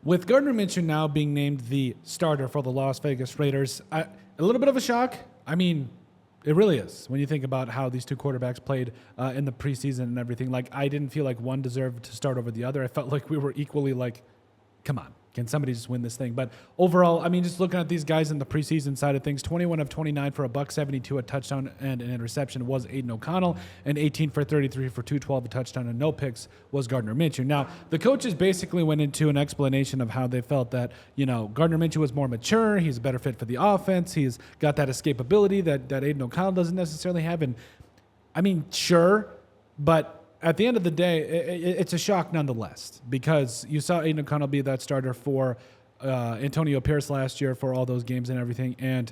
With Gardner Minshew now being named the starter for the Las Vegas Raiders, a little bit of a shock. I mean, it really is when you think about how these two quarterbacks played in the preseason and everything. Like, I didn't feel like one deserved to start over the other. I felt like we were equally like, come on, can somebody just win this thing? But overall, I mean, just looking at these guys in the preseason side of things, 21 of 29 for a $172, a touchdown and an interception was Aidan O'Connell, and 18 for 33 for 212, a touchdown and no picks was Gardner Minshew. Now, the coaches basically went into an explanation of how they felt that, Gardner Minshew was more mature, he's a better fit for the offense, he's got that escapability that Aidan O'Connell doesn't necessarily have. And I mean, sure, but at the end of the day, it's a shock nonetheless, because you saw Aidan O'Connell be that starter for Antonio Pierce last year for all those games and everything, and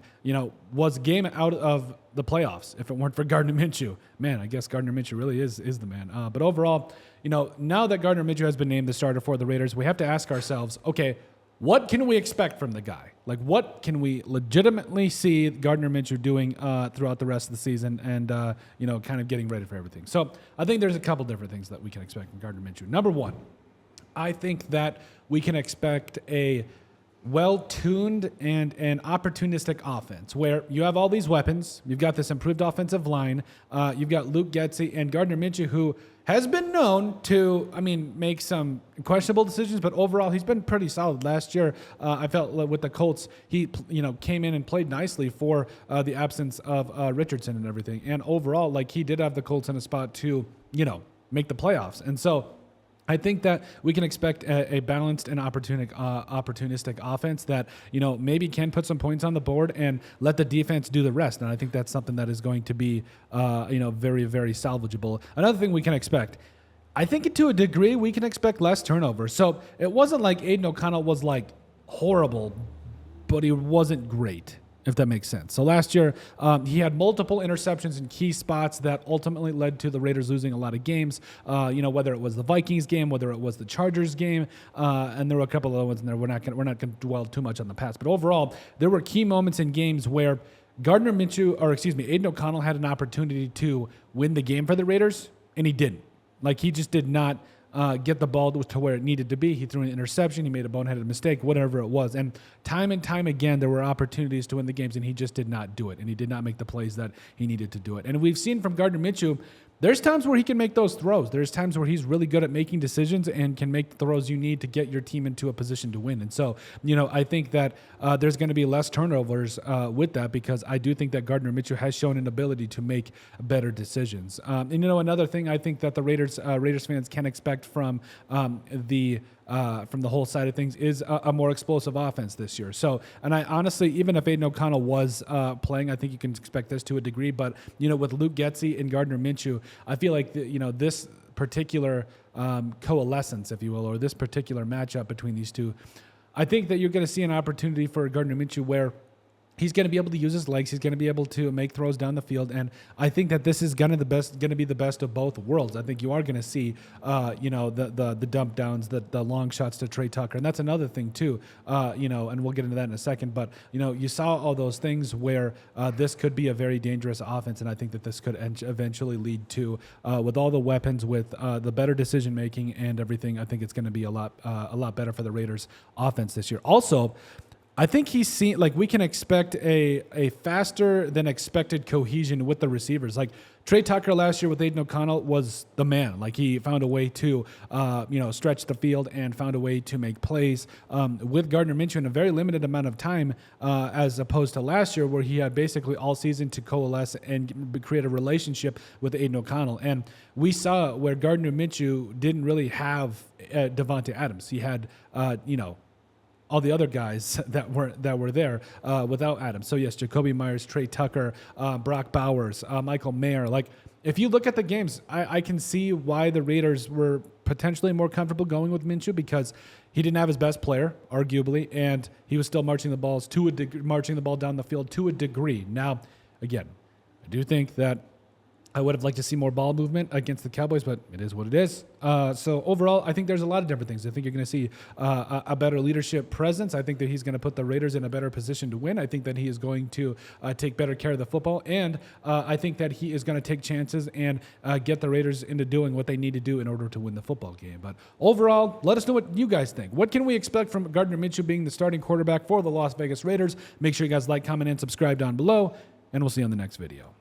was game out of the playoffs if it weren't for Gardner Minshew. Man, I guess Gardner Minshew really is the man. But overall, now that Gardner Minshew has been named the starter for the Raiders, we have to ask ourselves, okay, what can we expect from the guy? Like, what can we legitimately see Gardner Minshew doing throughout the rest of the season and, kind of getting ready for everything? So I think there's a couple different things that we can expect from Gardner Minshew. Number one, I think that we can expect a well-tuned and an opportunistic offense where you have all these weapons. You've got this improved offensive line. You've got Luke Getsy and Gardner Minshew, who has been known to, make some questionable decisions, but overall he's been pretty solid. Last year, I felt with the Colts, he came in and played nicely for the absence of Richardson and everything. And overall, he did have the Colts in a spot to, make the playoffs. And so I think that we can expect a balanced and opportunistic offense that, maybe can put some points on the board and let the defense do the rest. And I think that's something that is going to be, very, very salvageable. Another thing we can expect, I think to a degree, we can expect less turnovers. So it wasn't like Aidan O'Connell was horrible, but he wasn't great, if that makes sense. So last year, he had multiple interceptions in key spots that ultimately led to the Raiders losing a lot of games, whether it was the Vikings game, whether it was the Chargers game, and there were a couple of other ones in there. We're not going to dwell too much on the past. But overall, there were key moments in games where Aidan O'Connell had an opportunity to win the game for the Raiders, and he didn't. He just did not get the ball to where it needed to be. He threw an interception. He made a boneheaded mistake, whatever it was. And time again, there were opportunities to win the games, and he just did not do it. And he did not make the plays that he needed to do it. And we've seen from Gardner Minshew, there's times where he can make those throws. There's times where he's really good at making decisions and can make the throws you need to get your team into a position to win. And so, I think that there's going to be less turnovers with that, because I do think that Gardner Minshew has shown an ability to make better decisions. And another thing I think that the Raiders fans can expect from the whole side of things is a more explosive offense this year. So, and I honestly, even if Aidan O'Connell was playing, I think you can expect this to a degree. But, with Luke Getsy and Gardner Minshew, I feel like, this particular coalescence, if you will, or this particular matchup between these two, I think that you're going to see an opportunity for Gardner Minshew where he's going to be able to use his legs. He's going to be able to make throws down the field, and I think that this is going to be the best of both worlds. I think you are going to see, the dump downs, the long shots to Trey Tucker, and that's another thing too. And we'll get into that in a second. But you saw all those things where this could be a very dangerous offense, and I think that this could eventually lead to, with all the weapons, with the better decision making and everything. I think it's going to be a lot better for the Raiders offense this year. Also, I think we can expect a faster than expected cohesion with the receivers. Trey Tucker last year with Aidan O'Connell was the man. He found a way to, stretch the field and found a way to make plays with Gardner Minshew in a very limited amount of time, as opposed to last year where he had basically all season to coalesce and create a relationship with Aidan O'Connell. And we saw where Gardner Minshew didn't really have Devontae Adams. He had, all the other guys that were there without Adams. So yes, Jacoby Myers, Trey Tucker, Brock Bowers, Michael Mayer. If you look at the games, I can see why the Raiders were potentially more comfortable going with Minshew, because he didn't have his best player, arguably, and he was still marching the ball down the field to a degree. Now, again, I do think that I would have liked to see more ball movement against the Cowboys, but it is what it is. So overall, I think there's a lot of different things. I think you're going to see a better leadership presence. I think that he's going to put the Raiders in a better position to win. I think that he is going to take better care of the football, and I think that he is going to take chances and get the Raiders into doing what they need to do in order to win the football game. But overall, let us know what you guys think. What can we expect from Gardner Minshew being the starting quarterback for the Las Vegas Raiders? Make sure you guys like, comment, and subscribe down below, and we'll see you on the next video.